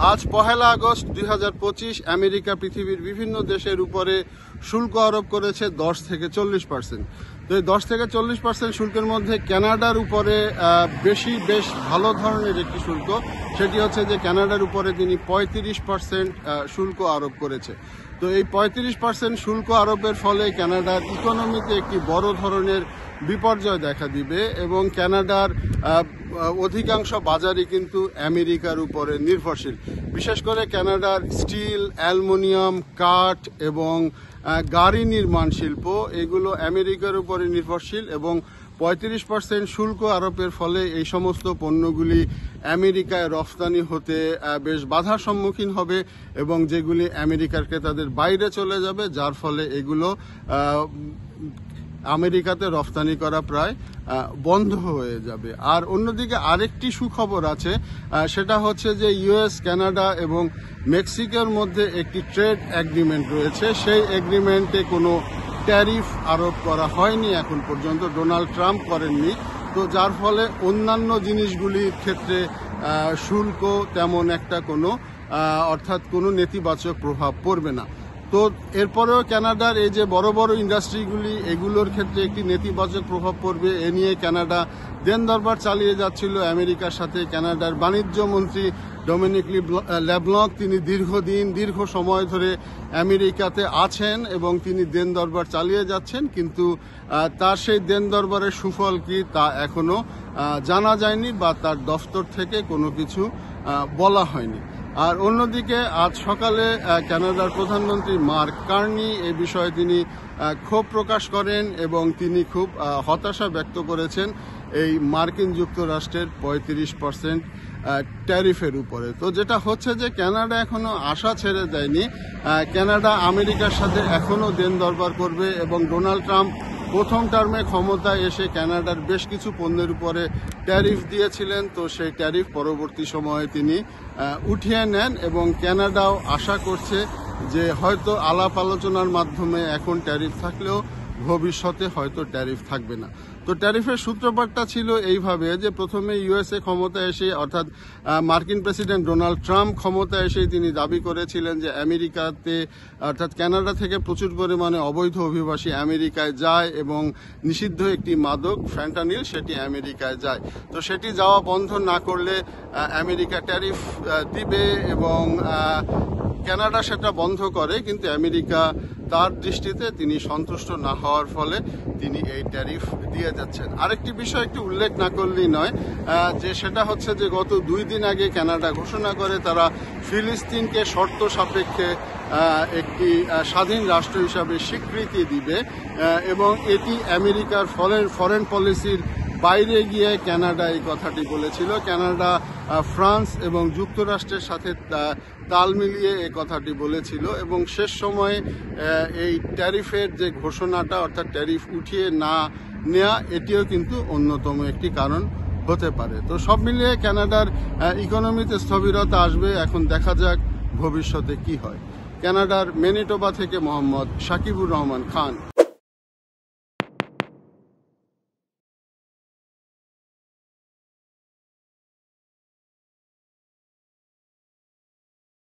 আজ 1 August 2025 America পৃথিবীর বিভিন্ন দেশের উপরে শুল্ক আরোপ করেছে 10 থেকে 40%। তো এই 10 থেকে 40% শুল্কের মধ্যে কানাডার উপরে বেশ ভালো ধরনের একটি শুল্ক, সেটি হচ্ছে যে কানাডার উপরে তিনি 35% শুল্ক আরোপ করেছে। তো এই 35% শুল্ক আরোপের ফলে কানাডার ইকোনমিতে একটি বড় ধরনের বিপর্যয় দেখা দিবে এবং কানাডার অধিকাংশ বাজারই কিন্তু আমেরিকার উপরে নির্ভরশীল। বিশেষ করে কানাডার স্টিল, অ্যালুমিনিয়াম, কাঠ এবং গাড়ি নির্মাণ শিল্প এগুলো আমেরিকার উপরে নির্ভরশীল এবং 35% শুল্ক আরোপের ফলে এই সমস্ত পণ্যগুলি আমেরিকায় রফতানি হতে বেশ বাধার সম্মুখীন হবে এবং যেগুলি আমেরিকার ক্রেতাদের বাইরে চলে যাবে, যার ফলে এগুলো আমেরিকাতে রফতানি করা প্রায় বন্ধ হয়ে যাবে। আর অন্যদিকে আরেকটি সুখবর আছে, সেটা হচ্ছে যে ইউএস, কানাডা এবং মেক্সিকোর মধ্যে একটি ট্রেড এগ্রিমেন্ট রয়েছে। সেই এগ্রিমেন্টে কোনো ট্যারিফ আরোপ করা হয়নি এখন পর্যন্ত, ডোনাল্ড ট্রাম্প করেননি। তো যার ফলে অন্যান্য জিনিসগুলির ক্ষেত্রে শুল্ক তেমন একটা অর্থাৎ কোনো নেতিবাচক প্রভাব পড়বে না। তো এরপরেও কানাডার এই যে বড় বড় ইন্ডাস্ট্রিগুলি এগুলোর ক্ষেত্রে একটি নেতিবাচক প্রভাব পড়বে, এ নিয়ে কানাডা দেন দরবার চালিয়ে যাচ্ছিল আমেরিকার সাথে। কানাডার বাণিজ্য মন্ত্রী ডমিনিক লেব্লক তিনি দীর্ঘ সময় ধরে আমেরিকাতে আছেন এবং তিনি দেন দরবার চালিয়ে যাচ্ছেন, কিন্তু তার সেই দেন দরবারের সুফল কি তা এখনো জানা যায়নি বা তার দফতর থেকে কোনো কিছু বলা হয়নি। আর অন্যদিকে আজ সকালে কানাডার প্রধানমন্ত্রী মার্ক কার্নি এই বিষয়ে তিনি ক্ষোভ প্রকাশ করেন এবং তিনি খুব হতাশা ব্যক্ত করেছেন এই মার্কিন যুক্তরাষ্ট্রের 35% ট্যারিফের উপরে। তো যেটা হচ্ছে যে কানাডা এখনো আশা ছেড়ে দেয়নি, কানাডা আমেরিকার সাথে এখনো দেন দরবার করবে এবং ডোনাল্ড ট্রাম্প প্রথম টার্মে ক্ষমতায় এসে কানাডার বেশ কিছু পণ্যের উপরে ট্যারিফ দিয়েছিলেন। তো সেই ট্যারিফ পরবর্তী সময়ে তিনি উঠিয়ে নেন এবং কানাডাও আশা করছে যে হয়তো আলাপ আলোচনার মাধ্যমে এখন ট্যারিফ থাকলেও ভবিষ্যতে হয়তো ট্যারিফ থাকবে না। তো ট্যারিফের সূত্রপাতটা ছিল এইভাবে যে প্রথমে ইউএসএ ক্ষমতা এসে অর্থাৎ মার্কিন প্রেসিডেন্ট ডোনাল্ড ট্রাম্প ক্ষমতা এসেই তিনি দাবি করেছিলেন যে আমেরিকাতে অর্থাৎ কানাডা থেকে প্রচুর পরিমাণে অবৈধ অভিবাসী আমেরিকায় যায় এবং নিষিদ্ধ একটি মাদক ফ্যান্টানিল সেটি আমেরিকায় যায়। তো সেটি যাওয়া বন্ধ না করলে আমেরিকা ট্যারিফ দিবে এবং কানাডা সেটা বন্ধ করে, কিন্তু আমেরিকা তার দৃষ্টিতে তিনি সন্তুষ্ট না হওয়ার ফলে তিনি এই ট্যারিফ দিয়ে যাচ্ছেন। আরেকটি বিষয় একটু উল্লেখ না করলেই নয়, যে সেটা হচ্ছে যে গত 2 দিন আগে কানাডা ঘোষণা করে তারা ফিলিস্তিনকে শর্ত সাপেক্ষে একটি স্বাধীন রাষ্ট্র হিসাবে স্বীকৃতি দিবে এবং এটি আমেরিকার ফরেন পলিসির বাইরে গিয়ে কানাডা এই কথাটি বলেছিল। কানাডা ফ্রান্স এবং যুক্তরাষ্ট্রের সাথে তাল মিলিয়ে এই কথাটি বলেছিল এবং শেষ সময়ে এই ট্যারিফের যে ঘোষণাটা অর্থাৎ ট্যারিফ উঠিয়ে না নেওয়া এটিও কিন্তু অন্যতম একটি কারণ হতে পারে। তো সব মিলিয়ে কানাডার ইকোনমিতে স্থবিরতা আসবে, এখন দেখা যাক ভবিষ্যতে কি হয়। কানাডার ম্যানিটোবা থেকে মোহাম্মদ শাকিবুর রহমান খান।